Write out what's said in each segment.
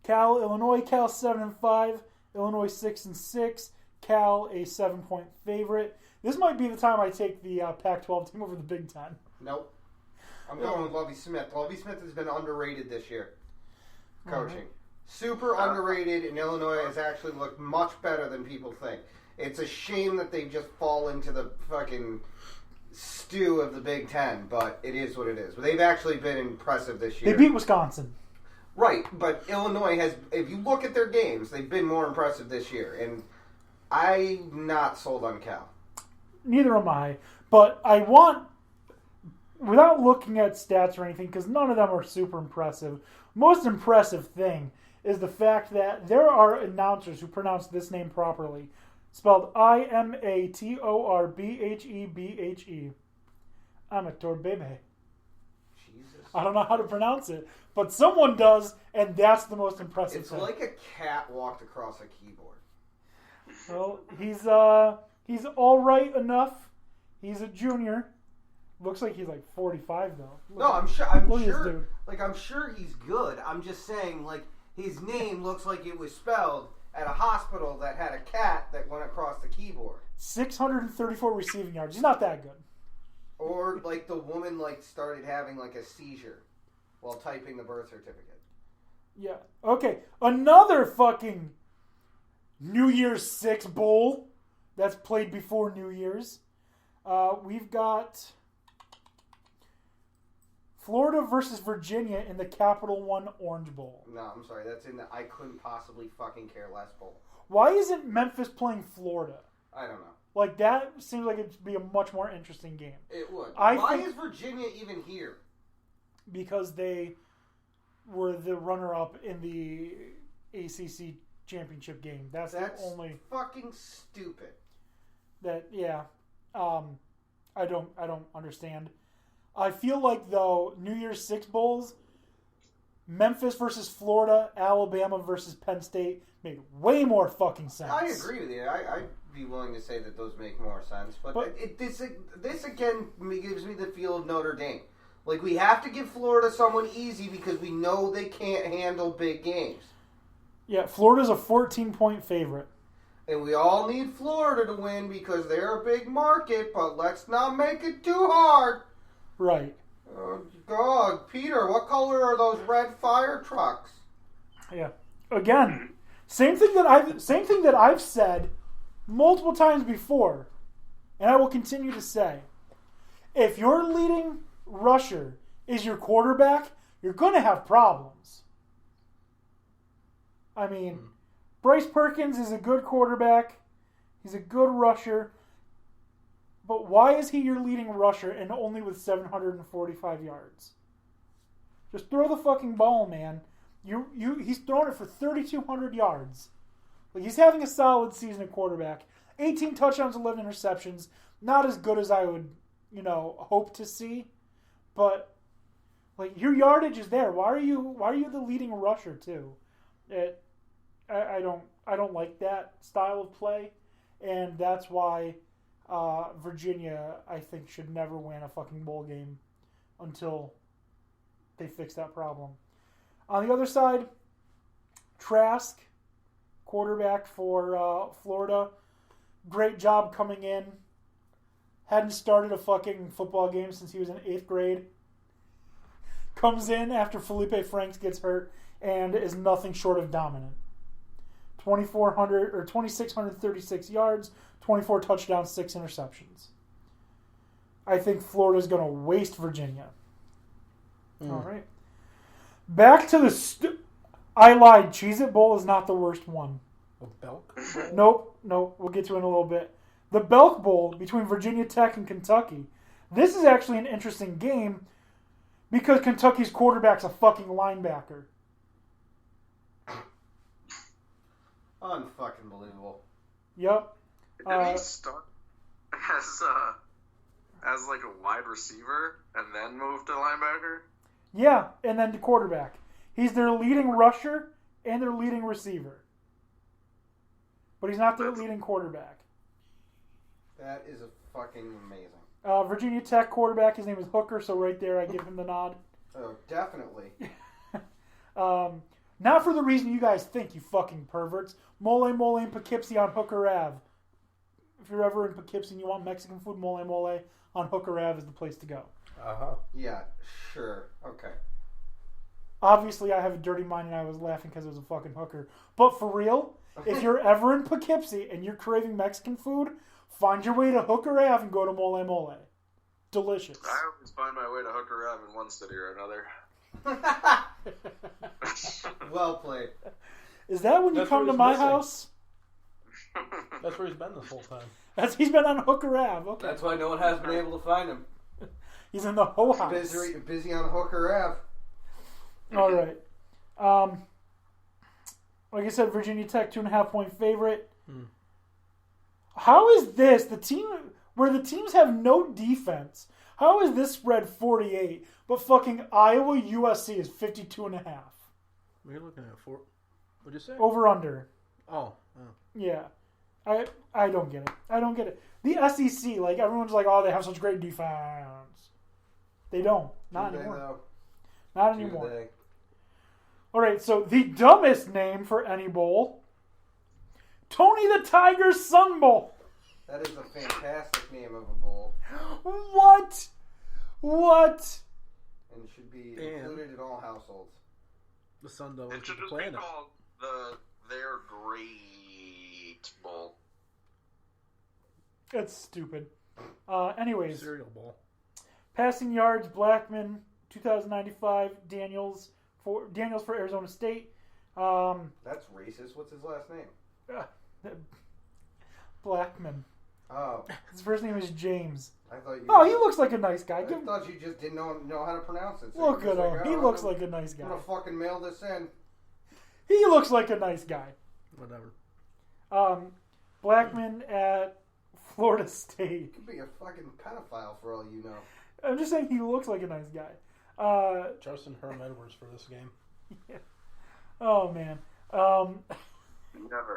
Cal, Illinois. Cal 7-5. Illinois 6-6. Cal a 7-point favorite. This might be the time I take the Pac-12 team over the Big Ten. Nope. I'm going with Lovie Smith. Lovie Smith has been underrated this year. Coaching. Right. Super underrated, and Illinois has actually looked much better than people think. It's a shame that they just fall into the fucking stew of the Big Ten, but it is what it is. But they've actually been impressive this year. They beat Wisconsin. Right, but Illinois has, if you look at their games, they've been more impressive this year, and I'm not sold on Cal. Neither am I, but I want, without looking at stats or anything, because none of them are super impressive, most impressive thing is the fact that there are announcers who pronounce this name properly, spelled Imatorbhebhe. Amateur Bebe. Jesus. I don't know how to pronounce it, but someone does, and that's the most impressive thing. It's like a cat walked across a keyboard. Well, he's all right enough. He's a junior. Looks like he's like 45 though. I'm sure. Like, I'm sure he's good. I'm just saying, like, his name looks like it was spelled at a hospital that had a cat that went across the keyboard. 634 receiving yards. He's not that good. Or like the woman like started having like a seizure while typing the birth certificate. Yeah. Okay. Another fucking New Year's Six bowl that's played before New Year's. We've got Florida versus Virginia in the Capital One Orange Bowl. No, I'm sorry. That's in the I couldn't possibly fucking care less bowl. Why isn't Memphis playing Florida? I don't know. Like, that seems like it'd be a much more interesting game. It would. Why is Virginia even here? Because they were the runner-up in the ACC championship game. That's the only fucking stupid. That I don't understand. I feel like though New Year's Six bowls, Memphis versus Florida, Alabama versus Penn State made way more fucking sense. I agree with you. I'd be willing to say that those make more sense, but this again gives me the feel of Notre Dame. Like, we have to give Florida someone easy because we know they can't handle big games. Yeah, Florida's a 14-point favorite. And we all need Florida to win because they're a big market, but let's not make it too hard. Right. Oh, God. Peter, what color are those red fire trucks? Yeah. Again, same thing that I've said multiple times before, and I will continue to say. If your leading rusher is your quarterback, you're going to have problems. I mean, Bryce Perkins is a good quarterback. He's a good rusher. But why is he your leading rusher and only with 745 yards? Just throw the fucking ball, man. He's thrown it for 3,200 yards. Like, he's having a solid season at quarterback. 18 touchdowns, 11 interceptions. Not as good as I would, hope to see. But like, your yardage is there. Why are you the leading rusher too? I don't like that style of play, and that's why Virginia, I think, should never win a fucking bowl game until they fix that problem. On the other side, Trask, quarterback for Florida, great job coming in. Hadn't started a fucking football game since he was in 8th grade. Comes in after Felipe Franks gets hurt and is nothing short of dominant. 2,636 yards, 24 touchdowns, 6 interceptions. I think Florida's going to waste Virginia. All right. Back to the... I lied. Cheez-It Bowl is not the worst one. The Belk? Nope. We'll get to it in a little bit. The Belk Bowl between Virginia Tech and Kentucky. This is actually an interesting game because Kentucky's quarterback's a fucking linebacker. Unfucking believable. Yep. Did he start as like a wide receiver and then move to linebacker? Yeah, and then to quarterback. He's their leading rusher and their leading receiver. But he's not their leading quarterback. That is a fucking amazing. Virginia Tech quarterback, his name is Hooker, so right there I give him the nod. Oh, definitely. Not for the reason you guys think, you fucking perverts. Mole Mole in Poughkeepsie on Hooker Ave. If you're ever in Poughkeepsie and you want Mexican food, Mole Mole on Hooker Ave is the place to go. Uh-huh. Yeah, sure. Okay. Obviously, I have a dirty mind and I was laughing because it was a fucking hooker. But for real, if you're ever in Poughkeepsie and you're craving Mexican food, find your way to Hooker Ave and go to Mole Mole. Delicious. I always find my way to Hooker Ave in one city or another. Well played. Is that when you come to my house? That's where he's been this whole time. He's been on Hooker Ave. Okay. That's why no one has been able to find him. He's in the whole house. Busy on Hooker Ave. All right. Like I said, Virginia Tech 2.5-point favorite. How is this the team where the teams have no defense? How is this spread 48, but fucking Iowa USC is 52.5? What are you looking at? What'd you say? Over under. Oh. Yeah. I don't get it. I don't get it. The SEC, like everyone's like, oh, they have such great defense. They don't. Not anymore. Not anymore. All right, so the dumbest name for any bowl, Tony the Tiger's Sun Bowl. That is a fantastic name of a bowl. What? And should be included in all households. The Sun Devils It should get to just play be in it. called the They're Great Bowl. That's stupid. Anyways, Cereal Bowl. passing yards, Blackman, 2,095. Daniels for Arizona State. That's racist. What's his last name? Blackman. Oh. His first name is James. I thought you. Oh, he looks like a nice guy. I thought you just didn't know how to pronounce it. So Look at him. He looks like a nice guy. I'm gonna fucking mail this in. He looks like a nice guy. Whatever. Blackman at Florida State. Could be a fucking pedophile for all you know. I'm just saying he looks like a nice guy. Justin Herm Edwards for this game. Yeah. Oh, man. Never.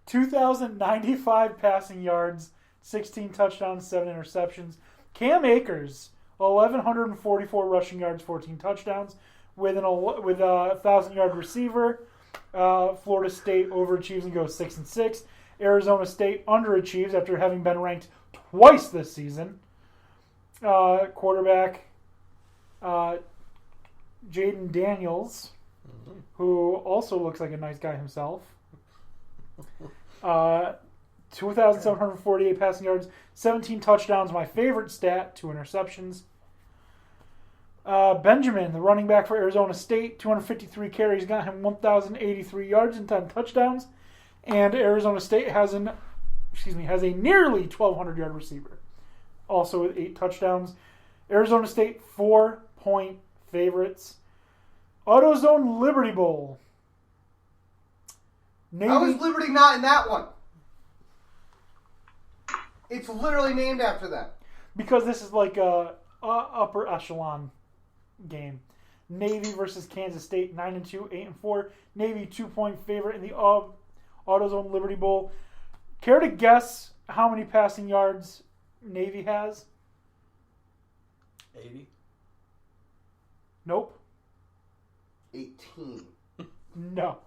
2,095 passing yards, 16 touchdowns, 7 interceptions. Cam Akers, 1,144 rushing yards, 14 touchdowns, with a 1,000-yard receiver. Florida State overachieves and goes 6-6. Arizona State underachieves after having been ranked twice this season. Quarterback Jaden Daniels, who also looks like a nice guy himself. 2,748 passing yards, 17 touchdowns. My favorite stat, 2 interceptions. Benjamin, the running back for Arizona State, 253 carries, got him 1,083 yards and 10 touchdowns. And Arizona State has a nearly 1,200-yard receiver, also with 8 touchdowns. Arizona State 4-point favorites. AutoZone Liberty Bowl. How is Liberty not in that one? It's literally named after that. Because this is like a upper echelon game. Navy versus Kansas State, 9-2, 8-4. Navy 2-point favorite in the AutoZone Liberty Bowl. Care to guess how many passing yards Navy has? 80. Nope. 18. No.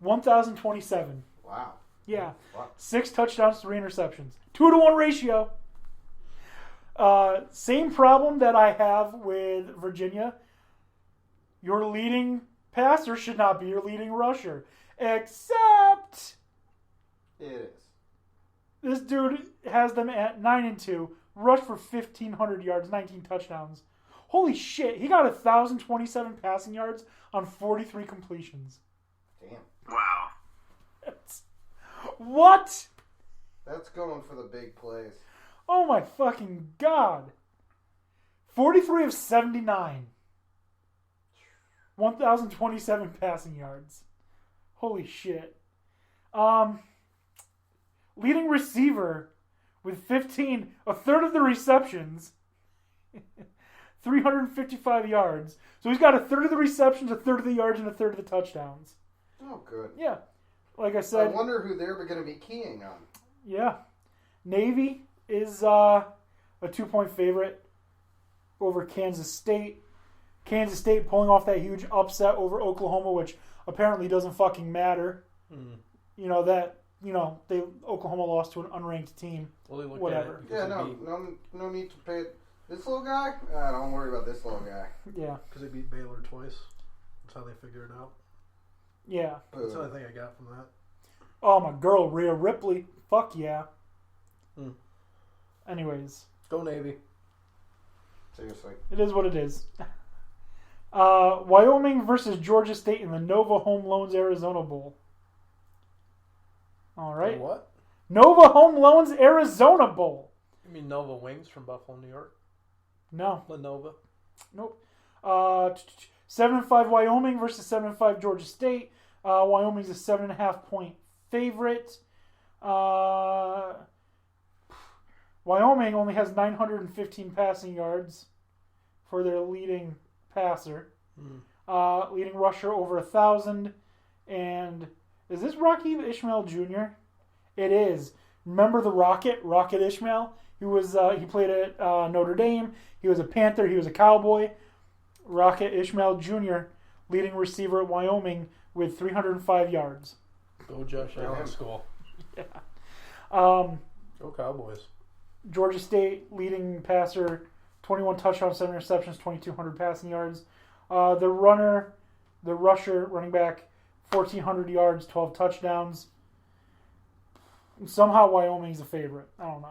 1,027. Wow. Yeah. Wow. 6 touchdowns, 3 interceptions. 2-to-1 ratio. Same problem that I have with Virginia. Your leading passer should not be your leading rusher. Except It is. this dude has them at 9-2. Rushed for 1,500 yards, 19 touchdowns. Holy shit. He got 1,027 passing yards on 43 completions. Damn. Wow. What? That's going for the big plays. Oh my fucking god. 43 of 79. 1,027 passing yards. Holy shit. Leading receiver with 15, a third of the receptions. 355 yards. So he's got a third of the receptions, a third of the yards, and a third of the touchdowns. Oh, good. Yeah. Like I said. I wonder who they're going to be keying on. Yeah. Navy is a 2-point favorite over Kansas State. Kansas State pulling off that huge upset over Oklahoma, which apparently doesn't fucking matter. You know that. Oklahoma lost to an unranked team. Well, they whatever. Yeah, no need to pay this little guy. Don't worry about this little guy. Yeah, because they beat Baylor twice. That's how they figure it out. Yeah, that's the only thing I got from that. Oh, my girl, Rhea Ripley. Fuck yeah. Anyways. Go Navy. Seriously. It is what it is. Wyoming versus Georgia State in the Nova Home Loans Arizona Bowl. All right. What? Nova Home Loans Arizona Bowl. You mean Nova Wings from Buffalo, New York? No. Lenova? Nope. 7-5 Wyoming versus 7-5 Georgia State. Wyoming's a 7.5 point favorite. Wyoming only has 915 passing yards for their leading passer. Leading rusher over 1,000. And is this Rocky Ishmael Jr.? It is. Remember the Rocket Ishmael? He played at Notre Dame. He was a Panther. He was a Cowboy. Rocket Ishmael Jr., leading receiver at Wyoming with 305 yards. Go Josh Allen School. Yeah. Go Cowboys. Georgia State leading passer, 21 touchdowns, 7 interceptions, 2,200 passing yards. The rusher, running back, 1,400 yards, 12 touchdowns. Somehow Wyoming's a favorite. I don't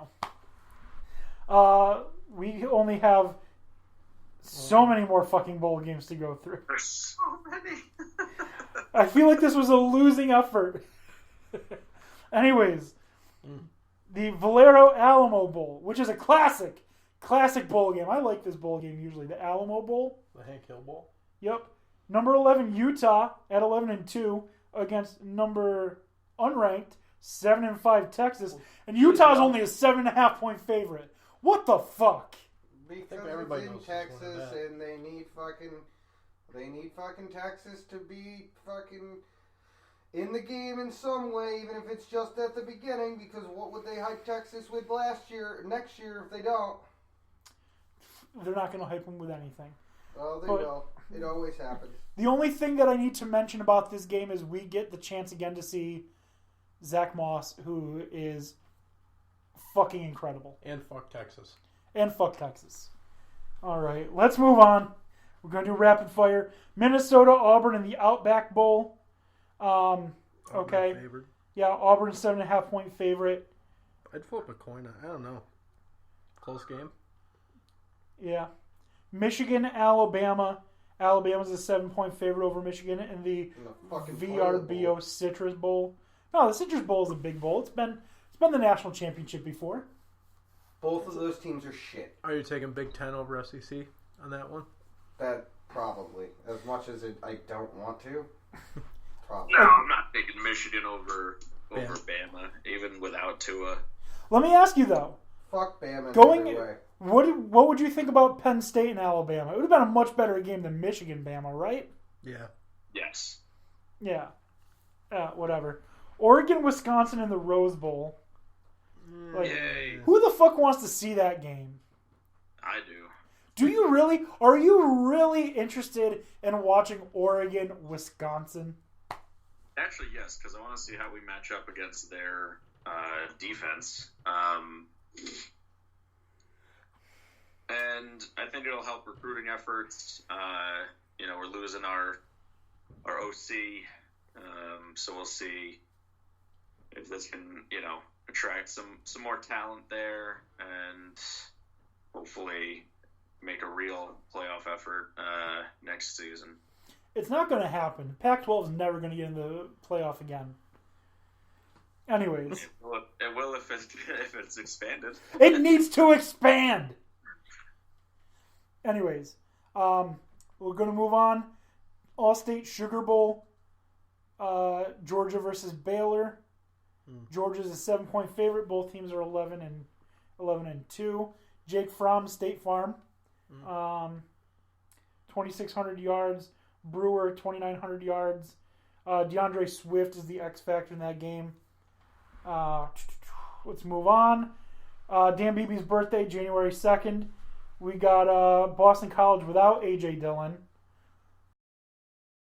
know. We only have so many more fucking bowl games to go through. There's so many. I feel like this was a losing effort. Anyways, the Valero Alamo Bowl, which is a classic bowl game. I like this bowl game usually. The Alamo Bowl. The Hank Hill Bowl. Yep. Number 11 Utah at 11-2 against number unranked 7-5 Texas, and Utah's only a 7.5 point favorite. What the fuck? Because everybody it's in knows Texas, and they need fucking Texas to be fucking in the game in some way, even if it's just at the beginning. Because what would they hype Texas with next year if they don't? They're not going to hype them with anything. Well, they will. It always happens. The only thing that I need to mention about this game is we get the chance again to see Zach Moss, who is fucking incredible. And fuck Texas. All right, let's move on. We're going to do rapid fire. Minnesota, Auburn in the Outback Bowl. Okay. Favored. Yeah, Auburn's 7.5 point favorite. I'd flip a coin. I don't know. Close game. Yeah. Michigan, Alabama. Alabama's a 7 point favorite over Michigan in the VRBO Citrus Bowl. No, the Citrus Bowl is a big bowl. It's been the national championship before. Both of those teams are shit. Are you taking Big Ten over SEC on that one? That probably. As much as I don't want to. Probably. No, I'm not taking Michigan over Bama, even without Tua. Let me ask you though. Fuck Bama. What would you think about Penn State and Alabama? It would have been a much better game than Michigan Bama, right? Yeah. Yes. Yeah. Whatever. Oregon, Wisconsin in the Rose Bowl. Yay. Who the fuck wants to see that game? I do. Do you really? Are you really interested in watching Oregon, Wisconsin? Actually, yes, because I want to see how we match up against their defense. And I think it'll help recruiting efforts. We're losing our OC, so we'll see if this can, attract some more talent there and hopefully make a real playoff effort next season. It's not going to happen. Pac-12 is never going to get into the playoff again. Anyways. It will if it's expanded. It needs to expand! Anyways. We're going to move on. All-State Sugar Bowl. Georgia versus Baylor. Georgia's a 7 point favorite. Both teams are 11-2. Jake Fromm, State Farm. 2,600 yards. Brewer, 2,900 yards. DeAndre Swift is the X factor in that game. Let's move on. Dan Beebe's birthday, January 2nd. We got Boston College without A.J. Dillon.